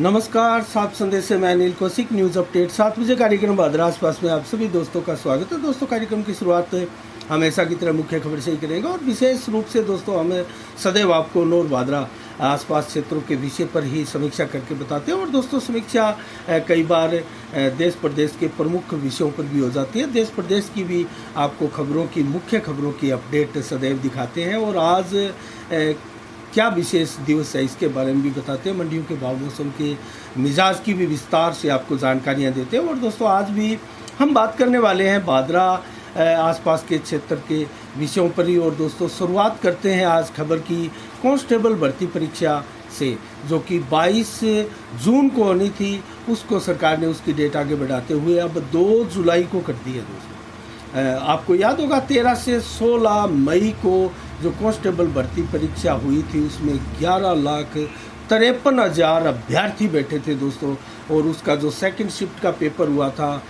नमस्कार, सात संदेश से मैं अनिल कौशिक। न्यूज़ अपडेट 7 बजे कार्यक्रम भादरा आसपास में आप सभी दोस्तों का स्वागत है। दोस्तों, कार्यक्रम की शुरुआत हमेशा की तरह मुख्य खबर से ही करेंगे और विशेष रूप से दोस्तों हमें सदैव आपको नौर भादरा आसपास क्षेत्रों के विषय पर ही समीक्षा करके बताते हैं। और दोस्तों, समीक्षा कई बार देश प्रदेश के प्रमुख विषयों पर भी हो जाती है। देश प्रदेश की भी आपको खबरों की मुख्य खबरों की अपडेट सदैव दिखाते हैं। और आज क्या विशेष दिवस है इसके बारे में भी बताते हैं। मंडियों के भाव, मौसम के मिजाज की भी विस्तार से आपको जानकारियां देते हैं। और दोस्तों, आज भी हम बात करने वाले हैं भादरा आसपास के क्षेत्र के विषयों पर ही। और दोस्तों, शुरुआत करते हैं आज खबर की कांस्टेबल भर्ती परीक्षा से, जो कि 22 जून को होनी थी। उसको सरकार ने उसकी डेट आगे बढ़ाते हुए अब 2 जुलाई को कर दी है। दोस्तों, आपको याद होगा 13 से 16 मई को जो कांस्टेबल भर्ती परीक्षा हुई थी, उसमें 11,53,000 अभ्यर्थी बैठे थे दोस्तों। और उसका जो सेकंड शिफ्ट का पेपर हुआ था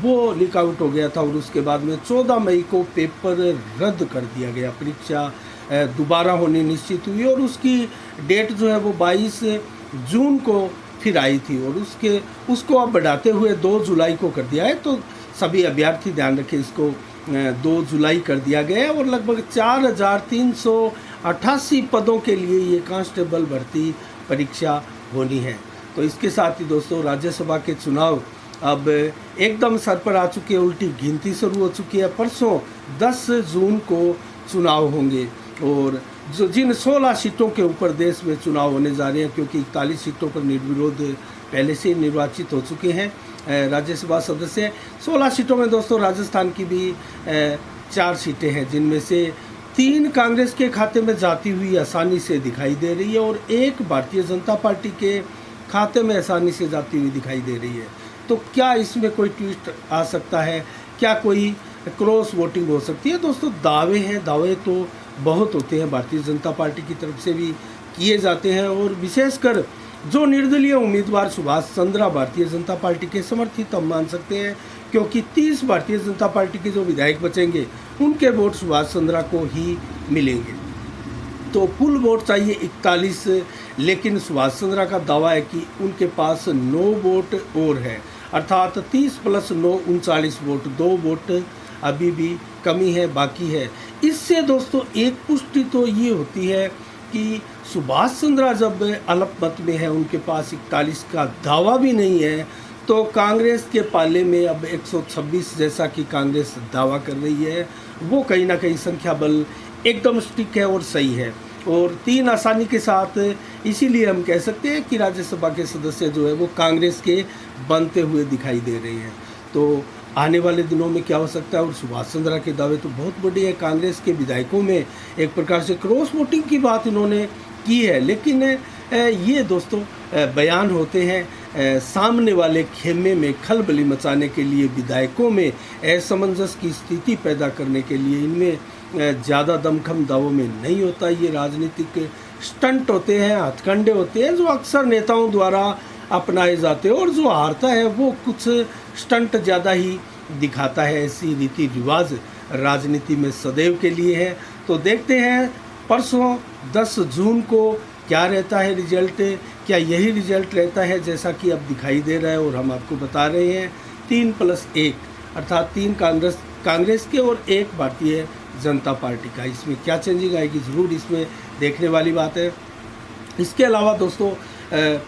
वो लीक आउट हो गया था। और उसके बाद में 14 मई को पेपर रद्द कर दिया गया। परीक्षा दोबारा होनी निश्चित हुई और उसकी डेट जो है वो 22 जून को फिर आई थी। और उसको अब बढ़ाते हुए 2 जुलाई को कर दिया है। तो सभी अभ्यर्थी ध्यान रखें, इसको 2 जुलाई कर दिया गया है। और लगभग 4,388 पदों के लिए ये कांस्टेबल भर्ती परीक्षा होनी है। तो इसके साथ ही दोस्तों, राज्यसभा के चुनाव अब एकदम सर पर आ चुके हैं। उल्टी गिनती शुरू हो चुकी है। परसों 10 जून को चुनाव होंगे। और जिन 16 सीटों के ऊपर देश में चुनाव होने जा रहे हैं, क्योंकि 41 सीटों पर निर्विरोध पहले से निर्वाचित हो चुके हैं राज्यसभा सदस्य। 16 सीटों में दोस्तों राजस्थान की भी 4 सीटें हैं, जिनमें से 3 कांग्रेस के खाते में जाती हुई आसानी से दिखाई दे रही है और 1 भारतीय जनता पार्टी के खाते में आसानी से जाती हुई दिखाई दे रही है। तो क्या इसमें कोई ट्विस्ट आ सकता है? क्या कोई क्रॉस वोटिंग हो सकती है? दोस्तों, दावे तो बहुत होते हैं, भारतीय जनता पार्टी की तरफ से भी किए जाते हैं। और विशेषकर जो निर्दलीय उम्मीदवार सुभाष चंद्रा भारतीय जनता पार्टी के समर्थित हम मान सकते हैं, क्योंकि 30 भारतीय जनता पार्टी के जो विधायक बचेंगे उनके वोट सुभाष चंद्रा को ही मिलेंगे। तो कुल वोट चाहिए 41, लेकिन सुभाष चंद्रा का दावा है कि उनके पास 9 वोट और है, अर्थात 30 + 9 39 वोट। 2 वोट अभी भी कमी है, बाकी है। इससे दोस्तों एक पुष्टि तो ये होती है कि सुभाष चंद्रा जब अल्पमत में है, उनके पास 41 का दावा भी नहीं है, तो कांग्रेस के पाले में अब 126 जैसा कि कांग्रेस दावा कर रही है, वो कहीं ना कहीं संख्या बल एकदम स्टिक है और सही है। और 3 आसानी के साथ, इसीलिए हम कह सकते हैं कि राज्यसभा के सदस्य जो है वो कांग्रेस के बनते हुए दिखाई दे रहे हैं। तो आने वाले दिनों में क्या हो सकता है? और सुभाष चंद्रा के दावे तो बहुत बड़े हैं। कांग्रेस के विधायकों में एक प्रकार से क्रॉस वोटिंग की बात इन्होंने की है, लेकिन ये दोस्तों बयान होते हैं सामने वाले खेमे में खलबली मचाने के लिए, विधायकों में असमंजस की स्थिति पैदा करने के लिए। इनमें ज़्यादा दमखम दावों में नहीं होता। ये राजनीतिक स्टंट होते हैं, हथकंडे होते हैं, जो अक्सर नेताओं द्वारा अपनाए जाते हैं। और जो हारता है वो कुछ स्टंट ज़्यादा ही दिखाता है। ऐसी रीति रिवाज राजनीति में सदैव के लिए है। तो देखते हैं परसों 10 जून को क्या रहता है रिजल्ट। क्या यही रिजल्ट रहता है जैसा कि अब दिखाई दे रहा है? और हम आपको बता रहे हैं 3 + 1, अर्थात 3 कांग्रेस के और 1 भारतीय जनता पार्टी का। इसमें क्या चेंजिंग आएगी, ज़रूर इसमें देखने वाली बात है। इसके अलावा दोस्तों,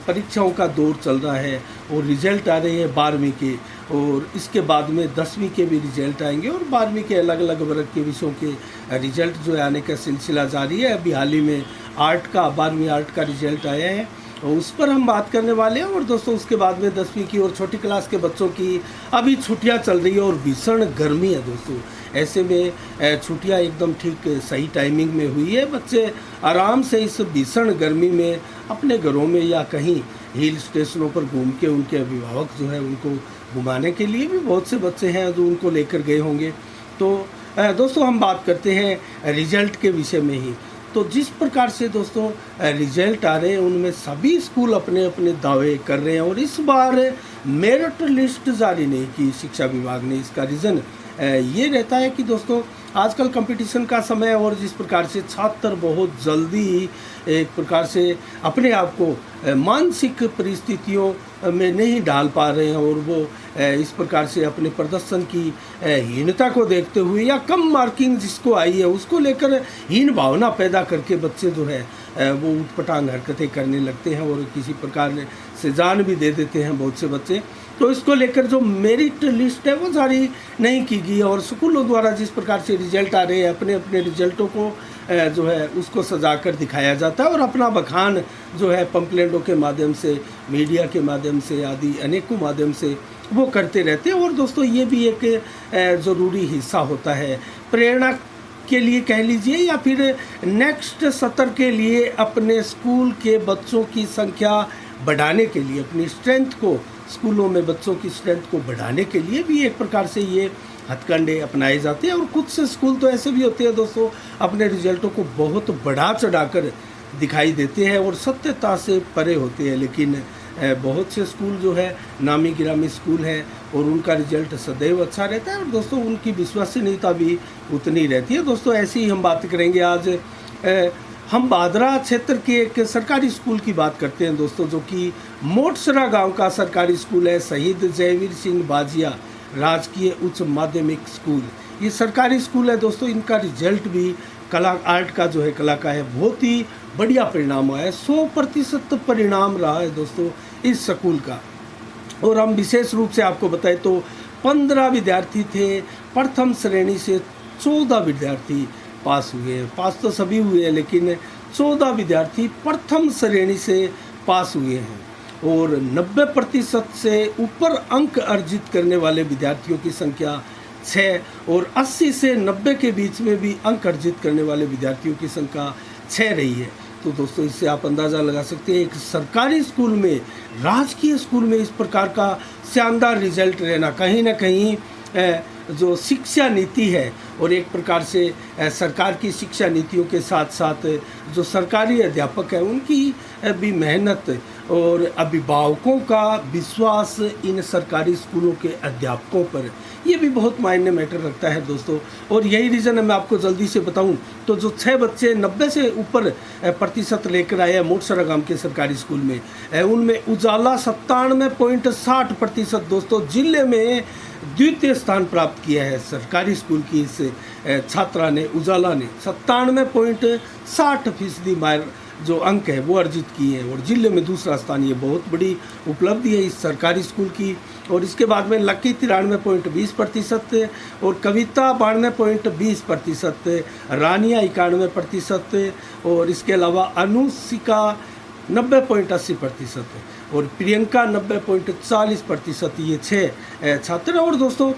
परीक्षाओं का दौर चल रहा है और रिजल्ट आ रहे हैं 12वीं के, और इसके बाद में 10वीं के भी रिजल्ट आएंगे। और 12वीं के अलग अलग वर्ग के विषयों के रिजल्ट जो है आने का सिलसिला जारी है। अभी हाल ही में 12वीं आर्ट का रिजल्ट आया है, उस पर हम बात करने वाले हैं। और दोस्तों, उसके बाद में 10वीं की और छोटी क्लास के बच्चों की अभी छुट्टियां चल रही है और भीषण गर्मी है दोस्तों। ऐसे में छुट्टियां एकदम ठीक सही टाइमिंग में हुई है। बच्चे आराम से इस भीषण गर्मी में अपने घरों में या कहीं हिल स्टेशनों पर घूम के, उनके अभिभावक जो है उनको घुमाने के लिए भी बहुत से बच्चे हैं जो उनको लेकर गए होंगे। तो दोस्तों, हम बात करते हैं रिजल्ट के विषय में ही। तो जिस प्रकार से दोस्तों रिजल्ट आ रहे हैं, उनमें सभी स्कूल अपने अपने दावे कर रहे हैं। और इस बार मेरिट लिस्ट जारी नहीं की शिक्षा विभाग ने। इसका रीज़न ये रहता है कि दोस्तों आजकल कंपटीशन का समय है और जिस प्रकार से छात्र बहुत जल्दी ही एक प्रकार से अपने आप को मानसिक परिस्थितियों में नहीं डाल पा रहे हैं और वो इस प्रकार से अपने प्रदर्शन की हीनता को देखते हुए या कम मार्किंग जिसको आई है उसको लेकर हीन भावना पैदा करके बच्चे जो है वो उटपटांग हरकतें करने लगते हैं और किसी प्रकार से जान भी दे देते हैं बहुत से बच्चे। तो इसको लेकर जो मेरिट लिस्ट है वो जारी नहीं की गई और स्कूलों द्वारा जिस प्रकार से रिजल्ट आ रहे हैं अपने अपने रिजल्टों को जो है उसको सजा कर दिखाया जाता है और अपना बखान जो है पंपलेटों के माध्यम से, मीडिया के माध्यम से आदि अनेकों माध्यम से वो करते रहते हैं। और दोस्तों ये भी एक ज़रूरी हिस्सा होता है प्रेरणा के लिए कह लीजिए या फिर नेक्स्ट सत्र के लिए अपने स्कूल के बच्चों की संख्या बढ़ाने के लिए, अपनी स्ट्रेंथ को, स्कूलों में बच्चों की स्ट्रेंथ को बढ़ाने के लिए भी एक प्रकार से ये हथकंडे अपनाए जाते हैं। और कुछ से स्कूल तो ऐसे भी होते हैं दोस्तों अपने रिजल्टों को बहुत बढ़ा चढ़ाकर दिखाई देते हैं और सत्यता से परे होते हैं, लेकिन बहुत से स्कूल जो है नामी गिरामी स्कूल हैं और उनका रिजल्ट सदैव अच्छा रहता है और दोस्तों उनकी विश्वसनीयता भी उतनी रहती है। दोस्तों ऐसी ही हम बात करेंगे आज हम बादरा क्षेत्र के एक सरकारी स्कूल की बात करते हैं दोस्तों, जो कि मोटसरा गांव का सरकारी स्कूल है, शहीद जयवीर सिंह बाजिया राजकीय उच्च माध्यमिक स्कूल। ये सरकारी स्कूल है दोस्तों, इनका रिजल्ट भी कला आर्ट का जो है कला का है बहुत ही बढ़िया परिणाम आया है, 100% परिणाम रहा है दोस्तों इस स्कूल का। और हम विशेष रूप से आपको बताएं तो 15 विद्यार्थी थे, प्रथम श्रेणी से 14 विद्यार्थी पास हुए। पास तो सभी हुए हैं लेकिन 14 विद्यार्थी प्रथम श्रेणी से पास हुए हैं और 90% से ऊपर अंक अर्जित करने वाले विद्यार्थियों की संख्या 6 और 80 से 90 के बीच में भी अंक अर्जित करने वाले विद्यार्थियों की संख्या 6 रही है। तो दोस्तों इससे आप अंदाज़ा लगा सकते हैं एक सरकारी स्कूल में, राजकीय स्कूल में इस प्रकार का शानदार रिजल्ट रहना कहीं ना कहीं जो शिक्षा नीति है और एक प्रकार से सरकार की शिक्षा नीतियों के साथ साथ जो सरकारी अध्यापक हैं उनकी भी मेहनत और अभिभावकों का विश्वास इन सरकारी स्कूलों के अध्यापकों पर, ये भी बहुत मायने मैटर रखता है दोस्तों। और यही रीज़न है, मैं आपको जल्दी से बताऊं तो जो 6 बच्चे 90 से ऊपर प्रतिशत लेकर आए हैं मोटसरा गांव के सरकारी स्कूल में, उनमें उजाला 97.60% दोस्तों जिले में द्वितीय स्थान प्राप्त किया है। सरकारी स्कूल की इस छात्रा ने, उजाला ने 97.60% जो अंक है वो अर्जित किए हैं और जिले में दूसरा स्थान, ये बहुत बड़ी उपलब्धि है इस सरकारी स्कूल की। और इसके बाद में लकी 93.20% और कविता 92.20%, रानिया 91% और इसके अलावा अनुशिका 90.80% और प्रियंका 90.40%, ये 6 छात्र हैं। और दोस्तों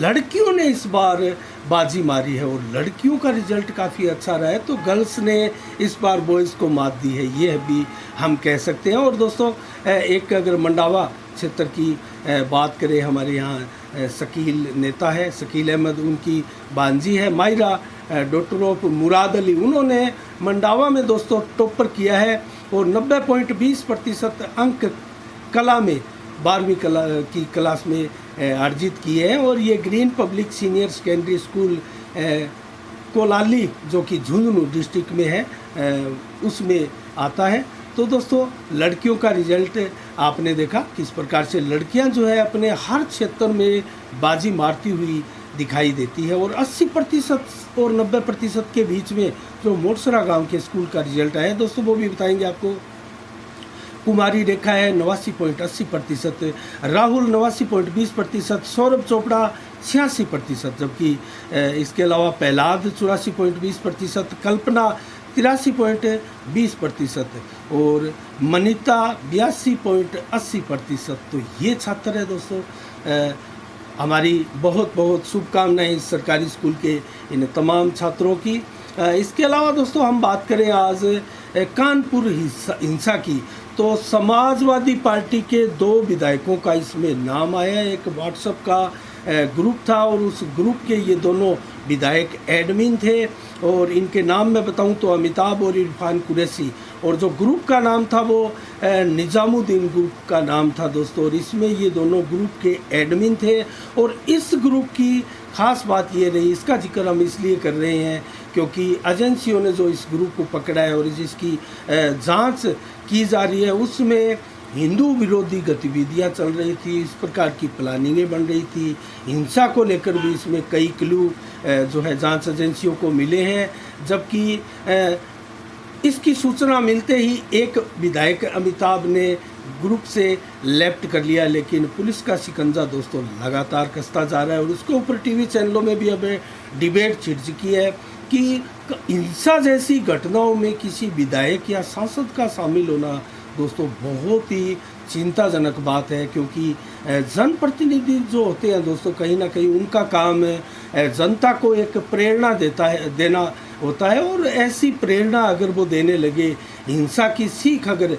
लड़कियों ने इस बार बाजी मारी है और लड़कियों का रिजल्ट काफ़ी अच्छा रहा है, तो गर्ल्स ने इस बार बॉयज़ को मात दी है, ये भी हम कह सकते हैं। और दोस्तों एक अगर मंडावा क्षेत्र की बात करें, हमारे यहाँ शकील नेता है, शकील अहमद, उनकी बांजी है मायरा डॉक्टर ऑफ मुराद अली, उन्होंने मंडावा में दोस्तों टॉपर किया है और 90.20% अंक कला में 12वीं की क्लास में अर्जित किए हैं। और ये green public senior secondary school Kolali जो कि झुंझुनू डिस्ट्रिक्ट में है उसमें आता है। तो दोस्तों लड़कियों का रिजल्ट आपने देखा किस प्रकार से लड़कियां जो है अपने हर क्षेत्र में बाजी मारती हुई दिखाई देती है और 80% और 90% के बीच में जो मोटसरा गांव के स्कूल का रिजल्ट आया दोस्तों वो भी बताएंगे आपको। कुमारी रेखा है 89.80%, राहुल 89.20%, सौरभ चोपड़ा 86%, जबकि इसके अलावा प्रहलाद 84.20%, कल्पना 83.20% और मनीता 82.80%। तो ये छात्र है दोस्तों। हमारी बहुत बहुत शुभकामनाएं इस सरकारी स्कूल के इन तमाम छात्रों की। इसके अलावा दोस्तों हम बात करें आज कानपुर हिंसा की, तो समाजवादी पार्टी के 2 विधायकों का इसमें नाम आया है। एक व्हाट्सएप का ग्रुप था और उस ग्रुप के ये दोनों विधायक एडमिन थे। और इनके नाम मैं बताऊं तो अमिताभ और इरफान कुरैशी, और जो ग्रुप का नाम था वो निज़ामुद्दीन ग्रुप का नाम था दोस्तों। और इसमें ये दोनों ग्रुप के एडमिन थे। और इस ग्रुप की ख़ास बात ये रही, इसका जिक्र हम इसलिए कर रहे हैं क्योंकि एजेंसियों ने जो इस ग्रुप को पकड़ा है और जिसकी जांच की जा रही है उसमें हिंदू विरोधी गतिविधियां चल रही थी, इस प्रकार की प्लानिंगें बन रही थी, हिंसा को लेकर भी इसमें कई क्लू जो है जांच एजेंसियों को मिले हैं। जबकि इसकी सूचना मिलते ही एक विधायक अमिताभ ने ग्रुप से लेफ्ट कर लिया, लेकिन पुलिस का शिकंजा दोस्तों लगातार कसता जा रहा है। और उसके ऊपर टीवी चैनलों में भी अब डिबेट छिड़ चुकी है कि हिंसा जैसी घटनाओं में किसी विधायक या सांसद का शामिल होना दोस्तों बहुत ही चिंताजनक बात है। क्योंकि जनप्रतिनिधि जो होते हैं दोस्तों, कहीं ना कहीं उनका काम जनता को एक प्रेरणा देना होता है। और ऐसी प्रेरणा अगर वो देने लगे, हिंसा की सीख अगर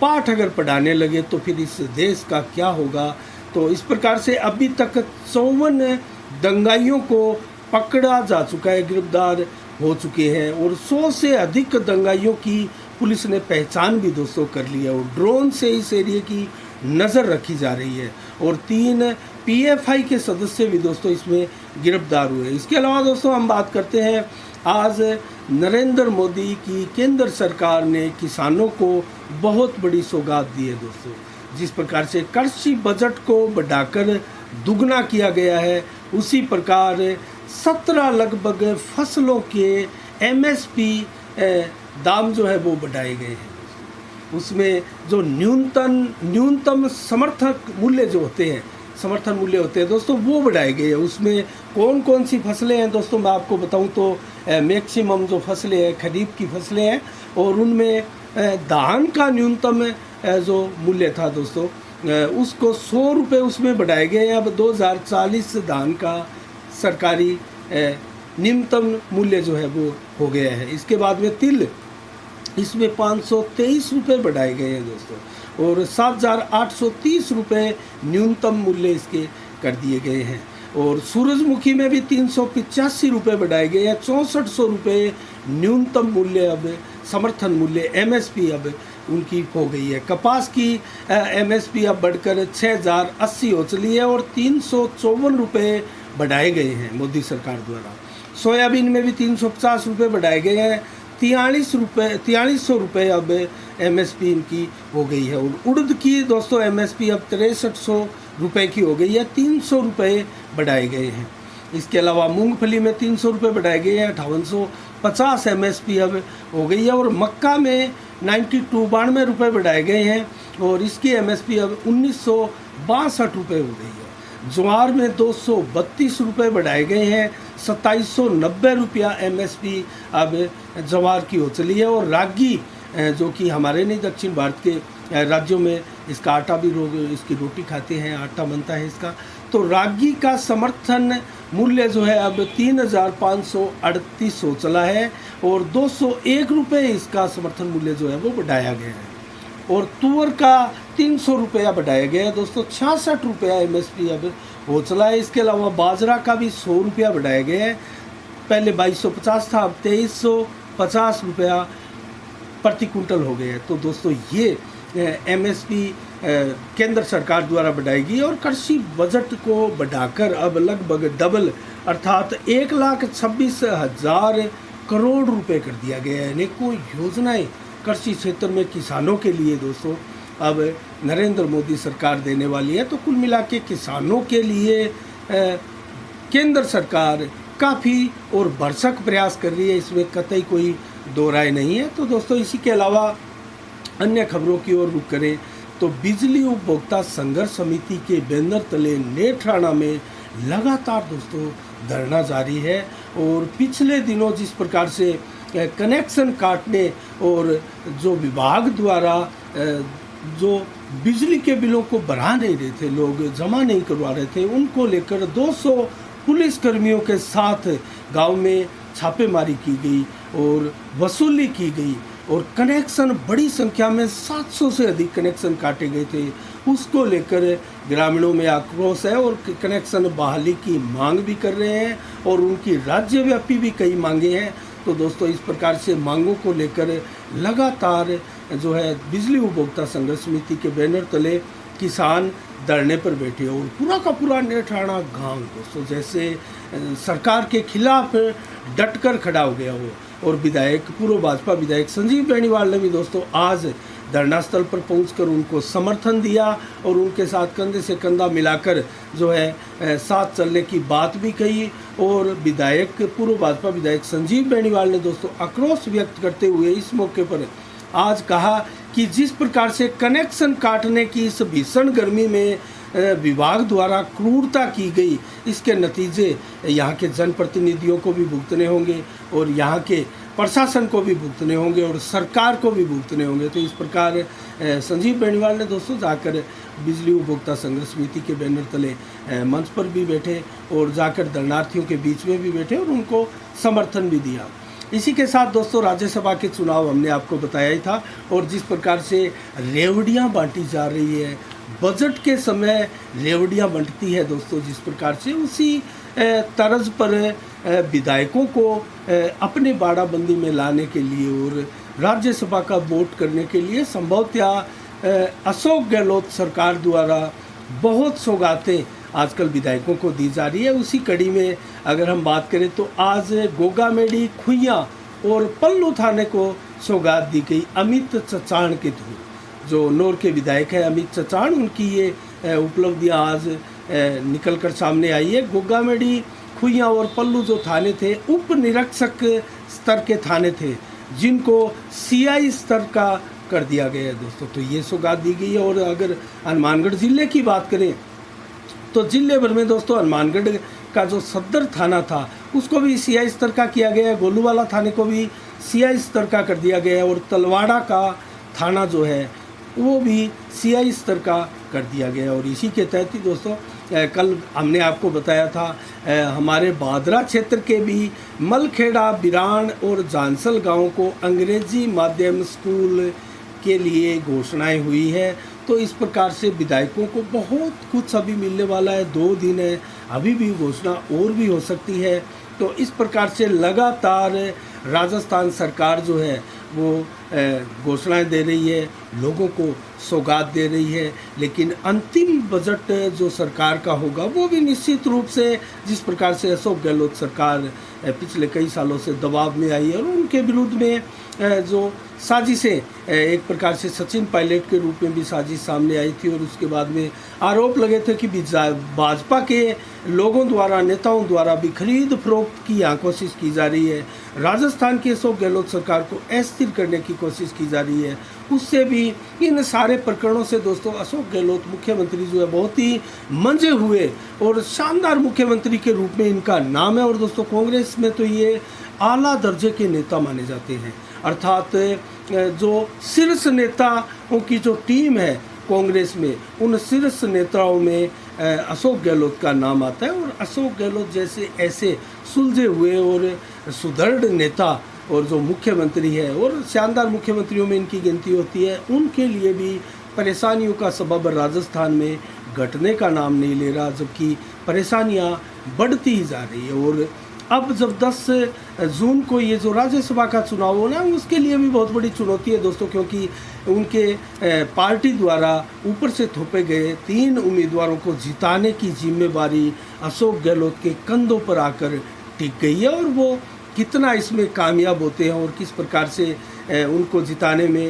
पाठ अगर पढ़ाने लगे, तो फिर इस देश का क्या होगा। तो इस प्रकार से अभी तक 54 दंगाइयों को पकड़ा जा चुका है, गिरफ्तार हो चुके हैं। और 100 से अधिक दंगाइयों की पुलिस ने पहचान भी दोस्तों कर ली है। और ड्रोन से इस एरिए की नज़र रखी जा रही है। और 3 पीएफआई के सदस्य भी दोस्तों इसमें गिरफ्तार हुए। इसके अलावा दोस्तों हम बात करते हैं, आज नरेंद्र मोदी की केंद्र सरकार ने किसानों को बहुत बड़ी सौगात दी है दोस्तों। जिस प्रकार से कृषि बजट को बढ़ाकर दुगना किया गया है, उसी प्रकार 17 लगभग फसलों के एमएसपी दाम जो है वो बढ़ाए गए हैं। उसमें जो न्यूनतम समर्थन मूल्य होते हैं दोस्तों, वो बढ़ाए गए हैं। उसमें कौन कौन सी फसलें हैं दोस्तों, मैं आपको बताऊं तो मैक्सिमम जो फसलें हैं खरीफ की फसलें हैं। और उनमें धान का न्यूनतम जो मूल्य था दोस्तों, उसको 100 रुपये उसमें बढ़ाए गए हैं। अब 2040 धान का सरकारी न्यूनतम मूल्य जो है वो हो गया है। इसके बाद में तिल, इसमें 523 रुपये बढ़ाए गए हैं दोस्तों। और 7,830 रुपये न्यूनतम मूल्य इसके कर दिए गए हैं। और सूरजमुखी में भी 385 रुपये बढ़ाए गए हैं। 6400 रुपये न्यूनतम मूल्य, अब समर्थन मूल्य एमएसपी अब उनकी हो गई है। कपास की एमएसपी अब बढ़कर 6,080 हो चली है और 354 रुपये बढ़ाए गए हैं मोदी सरकार द्वारा। सोयाबीन में भी 350 रुपये बढ़ाए गए हैं। 4300 रुपये अब एमएसपी इनकी हो गई है। और उड़द की दोस्तों एमएसपी अब 6300 रुपये की हो गई है, 300 रुपये बढ़ाए गए हैं। इसके अलावा मूंगफली में 300 रुपये बढ़ाए गए हैं, 5850 एमएसपी अब हो गई है। और मक्का में 92 रुपये बढ़ाए गए हैं और इसकी एमएसपी अब 1962 रुपये हो गई है। ज्वार में 232 रुपये बढ़ाए गए हैं, 2790 रुपया एमएसपी अब ज्वार की हो चली है। और रागी जो कि हमारे नहीं दक्षिण भारत के राज्यों में इसका आटा भी इसकी रोटी खाते हैं, आटा बनता है इसका। तो रागी का समर्थन मूल्य जो है अब 3538 हो चला है और 201 रुपये इसका समर्थन मूल्य जो है वो बढ़ाया गया है। और तुअर का 300 रुपया बढ़ाया गया है दोस्तों, 66 रुपया एमएसपी अब हो चला है। इसके अलावा बाजरा का भी 100 रुपया बढ़ाया गया है, पहले 2250 था, अब 2350 रुपया प्रति कुंटल हो गया है। तो दोस्तों ये एमएसपी केंद्र सरकार द्वारा बढ़ाएगी और कृषि बजट को बढ़ाकर अब लगभग डबल अर्थात 1,26,000 करोड़ रुपए कर दिया गया है। अनेकों योजनाएं कृषि क्षेत्र में किसानों के लिए दोस्तों अब नरेंद्र मोदी सरकार देने वाली है। तो कुल मिला के किसानों के लिए केंद्र सरकार काफ़ी और भरसक प्रयास कर रही है, इसमें कतई कोई दो राय नहीं है। तो दोस्तों इसी के अलावा अन्य खबरों की ओर रुख करें तो बिजली उपभोक्ता संघर्ष समिति के बैनर तले नेत्राणा में लगातार दोस्तों धरना जारी है। और पिछले दिनों जिस प्रकार से कनेक्शन काटने और जो विभाग द्वारा जो बिजली के बिलों को बढ़ा नहीं रहे थे, लोग जमा नहीं करवा रहे थे, उनको लेकर 200 पुलिसकर्मियों के साथ गांव में छापेमारी की गई और वसूली की गई। और कनेक्शन बड़ी संख्या में 700 से अधिक कनेक्शन काटे गए थे। उसको लेकर ग्रामीणों में आक्रोश है और कनेक्शन बहाली की मांग भी कर रहे हैं और उनकी राज्यव्यापी भी कई मांगे हैं। तो दोस्तों इस प्रकार से मांगों को लेकर लगातार जो है बिजली उपभोक्ता संघर्ष समिति के बैनर तले किसान धरने पर बैठे और पूरा का पूरा नेठाना गांव दोस्तों जैसे सरकार के खिलाफ डटकर खड़ा हो गया हो। और विधायक पूर्व भाजपा विधायक संजीव बेनीवाल ने भी दोस्तों आज धरना स्थल पर पहुंचकर उनको समर्थन दिया और उनके साथ कंधे से कंधा मिलाकर जो है साथ चलने की बात भी कही। और विधायक पूर्व भाजपा विधायक संजीव बेनीवाल ने दोस्तों आक्रोश व्यक्त करते हुए इस मौके पर आज कहा कि जिस प्रकार से कनेक्शन काटने की इस भीषण गर्मी में विभाग द्वारा क्रूरता की गई, इसके नतीजे यहाँ के जनप्रतिनिधियों को भी भुगतने होंगे और यहाँ के प्रशासन को भी भुगतने होंगे और सरकार को भी भुगतने होंगे। तो इस प्रकार संजीव बेनीवाल ने दोस्तों जाकर बिजली उपभोक्ता संघर्ष समिति के बैनर तले मंच पर भी बैठे और जाकर धरनार्थियों के बीच में भी बैठे और उनको समर्थन भी दिया। इसी के साथ दोस्तों राज्यसभा के चुनाव हमने आपको बताया ही था और जिस प्रकार से रेवड़ियाँ बांटी जा रही है, बजट के समय रेवड़ियाँ बंटती है दोस्तों जिस प्रकार से, उसी तर्ज पर विधायकों को अपने बाड़ाबंदी में लाने के लिए और राज्यसभा का वोट करने के लिए संभवतः अशोक गहलोत सरकार द्वारा बहुत सौगातें आजकल विधायकों को दी जा रही है। उसी कड़ी में अगर हम बात करें तो आज गोगामेडी, खुइयाँ और पल्लू थाने को सौगात दी गई अमित चचाण के थ्रू। जो नौर के विधायक हैं अमित चचाण, उनकी ये उपलब्धियां आज निकल कर सामने आई है। गोगामेडी, खुइयाँ और पल्लू जो थाने थे उप निरीक्षक स्तर के थाने थे जिनको CI स्तर का कर दिया गया है दोस्तों। तो ये सौगात दी गई है। और अगर हनुमानगढ़ ज़िले की बात करें तो जिले भर में दोस्तों हनुमानगढ़ का जो सदर थाना था उसको भी CI स्तर का किया गया है, गोलूवाला थाने को भी CI स्तर का कर दिया गया है और तलवाड़ा का थाना जो है वो भी CI स्तर का कर दिया गया है। और इसी के तहत ही दोस्तों कल हमने आपको बताया था हमारे बादरा क्षेत्र के भी मलखेड़ा, बिरान और जानसल गाँव को अंग्रेजी माध्यम स्कूल के लिए घोषणाएं हुई है। तो इस प्रकार से विधायकों को बहुत कुछ अभी मिलने वाला है, 2 दिन है, अभी भी घोषणा और भी हो सकती है। तो इस प्रकार से लगातार राजस्थान सरकार जो है वो घोषणाएं दे रही है, लोगों को सौगात दे रही है, लेकिन अंतिम बजट जो सरकार का होगा वो भी निश्चित रूप से जिस प्रकार से अशोक गहलोत सरकार पिछले कई सालों से दबाव में आई है और उनके विरुद्ध में जो साजिशें एक प्रकार से सचिन पायलट के रूप में भी साजिश सामने आई थी और उसके बाद में आरोप लगे थे कि भाजपा के लोगों द्वारा, नेताओं द्वारा भी खरीद फरोख्त की यहाँ कोशिश की जा रही है, राजस्थान की अशोक गहलोत सरकार को अस्थिर करने की कोशिश की जा रही है। उससे भी इन सारे प्रकरणों से दोस्तों अशोक गहलोत मुख्यमंत्री जो है बहुत ही मंजे हुए और शानदार मुख्यमंत्री के रूप में इनका नाम है। और दोस्तों कांग्रेस में तो ये आला दर्जे के नेता माने जाते हैं, अर्थात जो शीर्ष नेताओं की जो टीम है कांग्रेस में, उन शीर्ष नेताओं में अशोक गहलोत का नाम आता है। और अशोक गहलोत जैसे ऐसे सुलझे हुए और सुदृढ़ नेता और जो मुख्यमंत्री है और शानदार मुख्यमंत्रियों में इनकी गिनती होती है, उनके लिए भी परेशानियों का सबब राजस्थान में घटने का नाम नहीं ले रहा, जबकि परेशानियां बढ़ती ही जा रही है। और अब जब 10 जून को ये जो राज्यसभा का चुनाव होना है उसके लिए भी बहुत बड़ी चुनौती है दोस्तों, क्योंकि उनके पार्टी द्वारा ऊपर से थोपे गए 3 उम्मीदवारों को जिताने की जिम्मेवारी अशोक गहलोत के कंधों पर आकर टिक गई है। और वो कितना इसमें कामयाब होते हैं और किस प्रकार से उनको जिताने में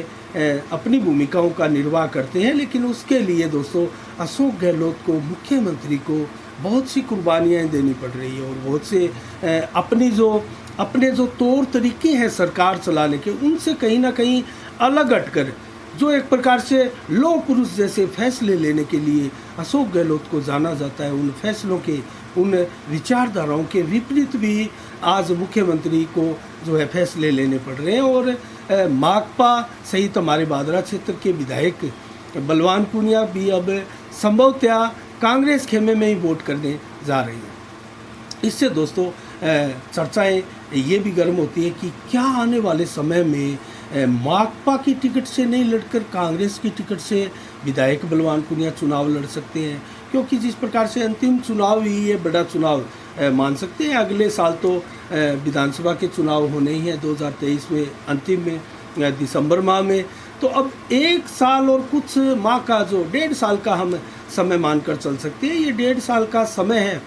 अपनी भूमिकाओं का निर्वाह करते हैं, लेकिन उसके लिए दोस्तों अशोक गहलोत को, मुख्यमंत्री को बहुत सी कुर्बानियाँ देनी पड़ रही है और बहुत से अपने जो तौर तरीके हैं सरकार चलाने के, उनसे कहीं ना कहीं अलग हटकर जो एक प्रकार से लौह पुरुष जैसे फैसले लेने के लिए अशोक गहलोत को जाना जाता है, उन फैसलों के, उन विचारधाराओं के विपरीत भी आज मुख्यमंत्री को जो है फैसले लेने पड़ रहे हैं। और माकपा सहित हमारे बादरा क्षेत्र के विधायक बलवान पूनिया भी अब संभवतः कांग्रेस खेमे में ही वोट करने जा रही है। इससे दोस्तों चर्चाएं ये भी गर्म होती है कि क्या आने वाले समय में माकपा की टिकट से नहीं लड़कर कांग्रेस की टिकट से विधायक बलवान पुनिया चुनाव लड़ सकते हैं, क्योंकि जिस प्रकार से अंतिम चुनाव ही ये बड़ा चुनाव मान सकते हैं। अगले साल तो विधानसभा के चुनाव होने ही हैं 2023 में, अंतिम में दिसंबर माह में। तो अब 1 साल और कुछ माह का जो 1.5 साल का हम समय मानकर चल सकते हैं, ये 1.5 साल का समय है।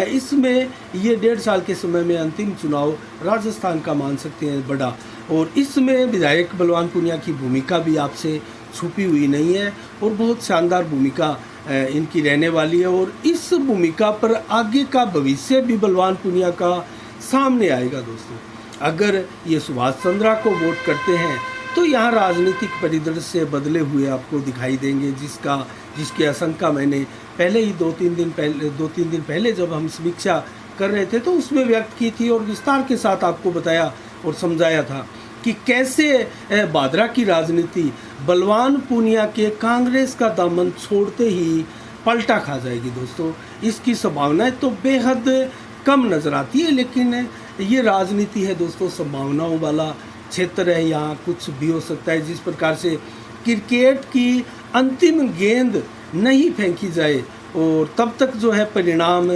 इसमें ये 1.5 साल के समय में अंतिम चुनाव राजस्थान का मान सकते हैं बड़ा, और इसमें विधायक बलवान पुनिया की भूमिका भी आपसे छुपी हुई नहीं है और बहुत शानदार भूमिका इनकी रहने वाली है। और इस भूमिका पर आगे का भविष्य भी बलवान पुनिया का सामने आएगा दोस्तों। अगर ये सुभाष चंद्रा को वोट करते हैं तो यहाँ राजनीतिक परिदृश्य बदले हुए आपको दिखाई देंगे, जिसकी आशंका मैंने पहले ही 2-3 दिन पहले जब हम समीक्षा कर रहे थे तो उसमें व्यक्त की थी और विस्तार के साथ आपको बताया और समझाया था कि कैसे भादरा की राजनीति बलवान पुनिया के कांग्रेस का दामन छोड़ते ही पलटा खा जाएगी दोस्तों। इसकी संभावनाएं तो बेहद कम नज़र आती है, लेकिन ये राजनीति है दोस्तों, संभावनाओं वाला क्षेत्र है, यहाँ कुछ भी हो सकता है। जिस प्रकार से क्रिकेट की अंतिम गेंद नहीं फेंकी जाए और तब तक जो है परिणाम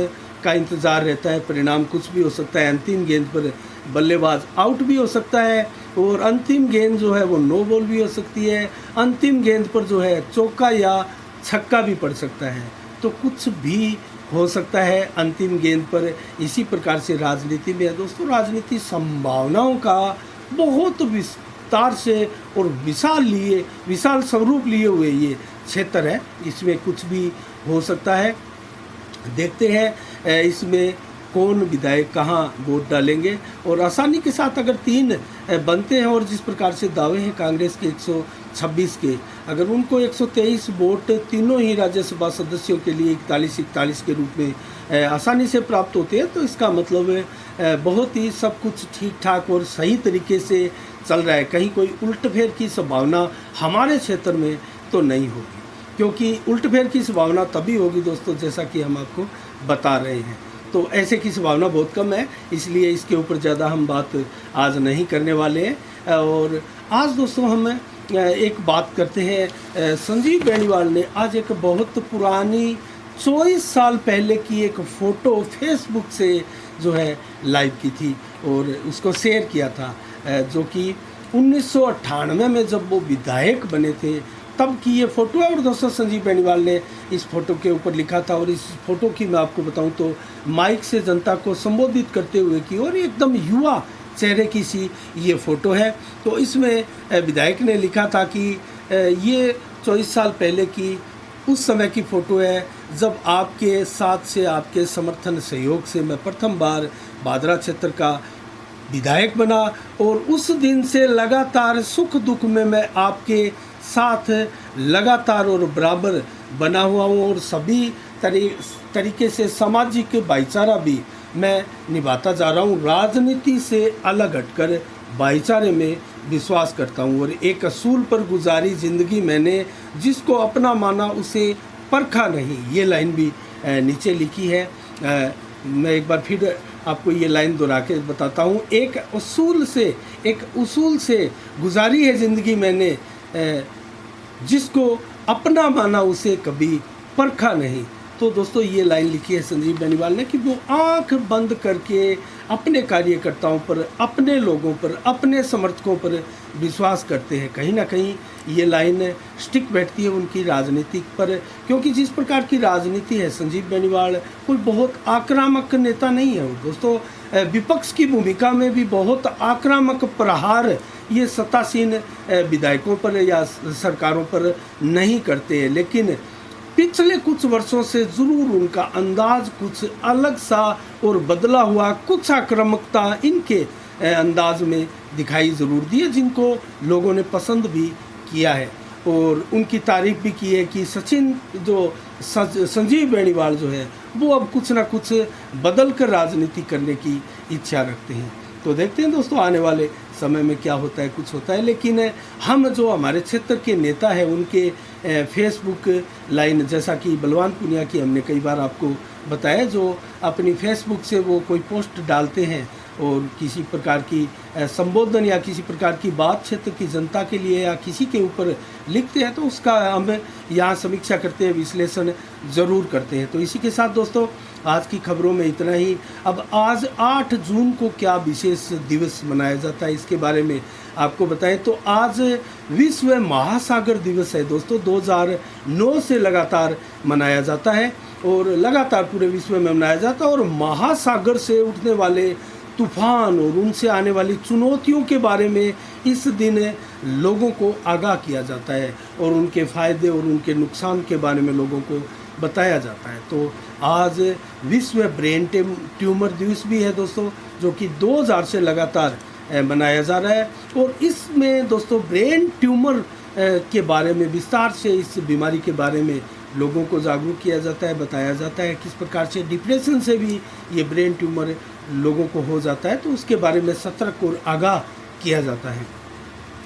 का इंतज़ार रहता है, परिणाम कुछ भी हो सकता है। अंतिम गेंद पर बल्लेबाज आउट भी हो सकता है और अंतिम गेंद जो है वो नो बॉल भी हो सकती है, अंतिम गेंद पर जो है चौका या छक्का भी पड़ सकता है, तो कुछ भी हो सकता है अंतिम गेंद पर। इसी प्रकार से राजनीति में है दोस्तों, राजनीति संभावनाओं का बहुत विस्तार से और विशाल स्वरूप लिए हुए ये क्षेत्र है, इसमें कुछ भी हो सकता है। देखते हैं इसमें कौन विधायक कहाँ वोट डालेंगे, और आसानी के साथ अगर 3 बनते हैं और जिस प्रकार से दावे हैं कांग्रेस के 126 के, अगर उनको 123 वोट तीनों ही राज्यसभा सदस्यों के लिए 41-41 के रूप में आसानी से प्राप्त होते हैं, तो इसका मतलब बहुत ही सब कुछ ठीक ठाक और सही तरीके से चल रहा है। कहीं कोई उल्टफेर की संभावना हमारे क्षेत्र में तो नहीं होगी, क्योंकि उल्टफेर की संभावना तभी होगी दोस्तों जैसा कि हम आपको बता रहे हैं। तो ऐसे की संभावना बहुत कम है, इसलिए इसके ऊपर ज़्यादा हम बात आज नहीं करने वाले हैं। और आज दोस्तों हम एक बात करते हैं, संजीव बेनीवाल ने आज एक बहुत पुरानी 24 साल पहले की एक फ़ोटो फेसबुक से जो है लाइव की थी और उसको शेयर किया था, जो कि 1998 में जब वो विधायक बने थे तब की ये फ़ोटो है। और दोस्तों संजीव बेनीवाल ने इस फ़ोटो के ऊपर लिखा था, और इस फ़ोटो की मैं आपको बताऊं तो माइक से जनता को संबोधित करते हुए की, और एकदम युवा चेहरे की सी ये फ़ोटो है। तो इसमें विधायक ने लिखा था कि ये 24 साल पहले की उस समय की फ़ोटो है जब आपके साथ से, आपके समर्थन सहयोग से मैं प्रथम बार भादरा क्षेत्र का विधायक बना, और उस दिन से लगातार सुख दुख में मैं आपके साथ लगातार और बराबर बना हुआ हूँ, और सभी तरीके से सामाजिक भाईचारा भी मैं निभाता जा रहा हूँ। राजनीति से अलग हटकर भाईचारे में विश्वास करता हूँ, और एक असूल पर गुजारी ज़िंदगी मैंने, जिसको अपना माना उसे परखा नहीं। ये लाइन भी नीचे लिखी है। मैं एक बार फिर आपको ये लाइन दोहरा के बताता हूँ। एक उसूल से गुजारी है ज़िंदगी मैंने, जिसको अपना माना उसे कभी परखा नहीं। तो दोस्तों ये लाइन लिखी है संजीव बेनीवाल ने कि वो आंख बंद करके अपने कार्यकर्ताओं पर, अपने लोगों पर, अपने समर्थकों पर विश्वास करते हैं। कहीं ना कहीं ये लाइन स्टिक बैठती है उनकी राजनीति पर, क्योंकि जिस प्रकार की राजनीति है, संजीव बेनीवाल कोई बहुत आक्रामक नेता नहीं है दोस्तों। विपक्ष की भूमिका में भी बहुत आक्रामक प्रहार ये सत्तासीन विधायकों पर या सरकारों पर नहीं करते हैं, लेकिन पिछले कुछ वर्षों से ज़रूर उनका अंदाज कुछ अलग सा और बदला हुआ, कुछ आक्रामकता इनके अंदाज में दिखाई ज़रूर दी है, जिनको लोगों ने पसंद भी किया है और उनकी तारीफ भी की है कि संजीव बेनीवाल जो है वो अब कुछ ना कुछ बदल कर राजनीति करने की इच्छा रखते हैं। तो देखते हैं दोस्तों आने वाले समय में क्या होता है, कुछ होता है। लेकिन हम जो हमारे क्षेत्र के नेता हैं उनके फेसबुक लाइन, जैसा कि बलवान पुनिया की हमने कई बार आपको बताया, जो अपनी फेसबुक से वो कोई पोस्ट डालते हैं और किसी प्रकार की संबोधन या किसी प्रकार की बात क्षेत्र की जनता के लिए या किसी के ऊपर लिखते हैं तो उसका हम यहाँ समीक्षा करते हैं, विश्लेषण ज़रूर करते हैं। तो इसी के साथ दोस्तों आज की खबरों में इतना ही। अब आज 8 जून को क्या विशेष दिवस मनाया जाता है इसके बारे में आपको बताएं तो आज विश्व महासागर दिवस है दोस्तों। 2009 से लगातार मनाया जाता है और लगातार पूरे विश्व में मनाया जाता है और महासागर से उठने वाले तूफान और उनसे आने वाली चुनौतियों के बारे में इस दिन लोगों को आगाह किया जाता है और उनके फ़ायदे और उनके नुकसान के बारे में लोगों को बताया जाता है। तो आज विश्व ब्रेन ट्यूमर दिवस भी है दोस्तों, जो कि 2000 से लगातार मनाया जा रहा है। और इसमें दोस्तों ब्रेन ट्यूमर के बारे में विस्तार से इस बीमारी के बारे में लोगों को जागरूक किया जाता है, बताया जाता है किस प्रकार से डिप्रेशन से भी ये ब्रेन ट्यूमर लोगों को हो जाता है, तो उसके बारे में सतर्क और आगाह किया जाता है।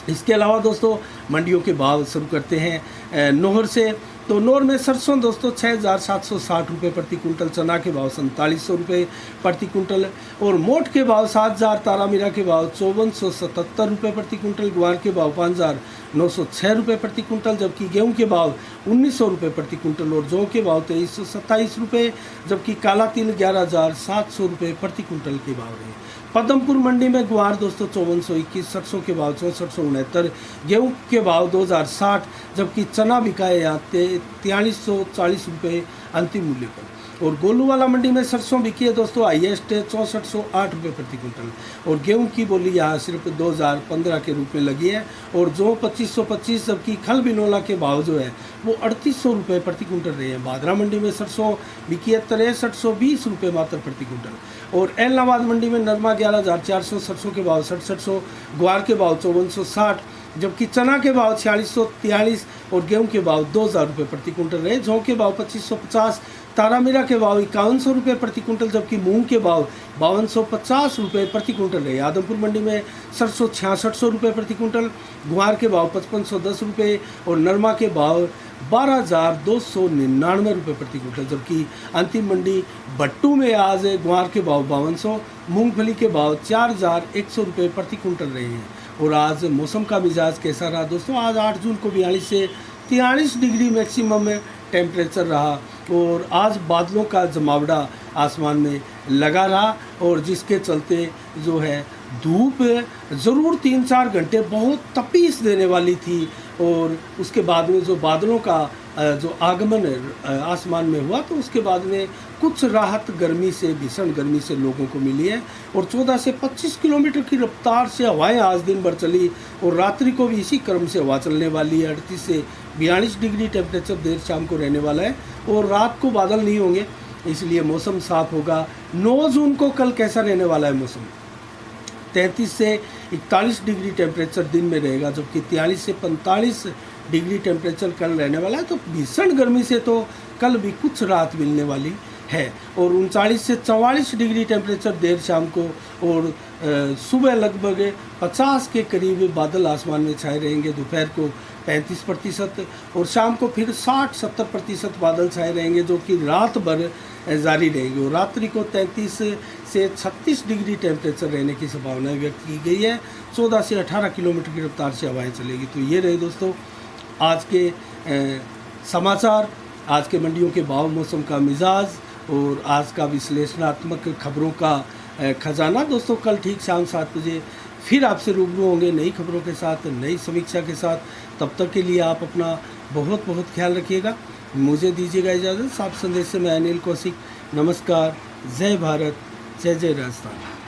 इसके अलावा दोस्तों मंडियों के भाव शुरू करते हैं नोहर से। तो नोहर में सरसों दोस्तों 6,760 रुपये प्रति कुंटल, चना के भाव 4700 रुपये प्रति कुंटल और मोट के भाव 7,000, तारामीरा के भाव 5477 रुपये प्रति कुंटल, ग्वार के भाव 5,906 रुपये प्रति कुंटल, जबकि गेहूं के भाव 1,900 रुपये प्रति कुंटल और जौ के भाव 2,327 रुपये, जबकि काला तिल 11,700 रुपये प्रति कुंटल के भाव रहे। पद्मपुर मंडी में ग्वार दोस्तों 5421, सरसों के भाव 6469, गेहूं के भाव 2060, जबकि चना बिका है यहाँ 4340 रुपये अंतिम मूल्य पर। और गोलूवाला मंडी में सरसों बिकी है दोस्तों हाईएस्ट 6408 रुपये प्रति कुंटल और गेहूं की बोली यहाँ सिर्फ 2015 के रूप में लगी है और जो 2525, जबकि खल बिनोला के भाव जो है वो 3800 रुपये प्रति कुंटल रहे हैं। बादरा मंडी में सरसों बिकी है 6320 रुपये मात्र प्रति कुंटल और एलनाबाद मंडी में नरमा 11,400, सरसों के भाव 6700, ग्वार के भाव 5460, जबकि चना के भाव 4643 और गेहूं के भाव 2000 रुपये प्रति कुंटल रहे। जौ के भाव 2550, तारामीरा के भाव 5100 रुपये प्रति कुंटल, जबकि मूंग के भाव 5250 रुपये प्रति कुंटल रहे। आदमपुर मंडी में सरसों 6600 रुपये प्रति कुंटल, ग्वार के भाव 5510 रुपये और नरमा के भाव 12,299 रुपये प्रति कुंटल, जबकि अंतिम मंडी भट्टू में आज ग्वार के भाव 5200, मूंगफली के भाव 4,100 रुपये प्रति कुंटल रहे हैं। और आज मौसम का मिजाज कैसा रहा दोस्तों? आज 8 जून को 42 से 43 डिग्री मैक्सिमम टेम्परेचर रहा और आज बादलों का जमावड़ा आसमान में लगा रहा और जिसके चलते जो है धूप ज़रूर 3-4 घंटे बहुत तपीस देने वाली थी और उसके बाद में जो बादलों का जो आगमन आसमान में हुआ तो उसके बाद में कुछ राहत गर्मी से, भीषण गर्मी से लोगों को मिली है। और 14 से 25 किलोमीटर की रफ्तार से हवाएं आज दिन भर चली और रात्रि को भी इसी क्रम से हवा चलने वाली है। 38 से 42 डिग्री टेम्परेचर देर शाम को रहने वाला है और रात को बादल नहीं होंगे, इसलिए मौसम साफ होगा। 9 जून को कल कैसा रहने वाला है मौसम? 33 से 41 डिग्री टेम्परेचर दिन में रहेगा, जबकि 43 से 45 डिग्री टेम्परेचर कल रहने वाला है। तो भीषण गर्मी से तो कल भी कुछ राहत मिलने वाली है। और 39 से 44 डिग्री टेम्परेचर देर शाम को और सुबह लगभग 50 के करीब बादल आसमान में छाए रहेंगे। दोपहर को 35% और शाम को फिर 60-70% बादल छाए रहेंगे, जो कि रात भर जारी रहेंगे। और रात्रि को 33 से 36 डिग्री टेम्परेचर रहने की संभावना व्यक्त की गई है। 14 से 18 किलोमीटर की रफ्तार से हवाएं चलेगी। तो ये रहे दोस्तों आज के समाचार, आज के मंडियों के भाव, मौसम का मिजाज और आज का विश्लेषणात्मक खबरों का खजाना। दोस्तों कल ठीक शाम 7 बजे फिर आपसे रूबरू होंगे नई खबरों के साथ, नई समीक्षा के साथ। तब तक के लिए आप अपना बहुत बहुत ख्याल रखिएगा। मुझे दीजिएगा इजाज़त। साफ संदेश से मैं अनिल कौशिक। नमस्कार, जय भारत, जय जय राजस्थान।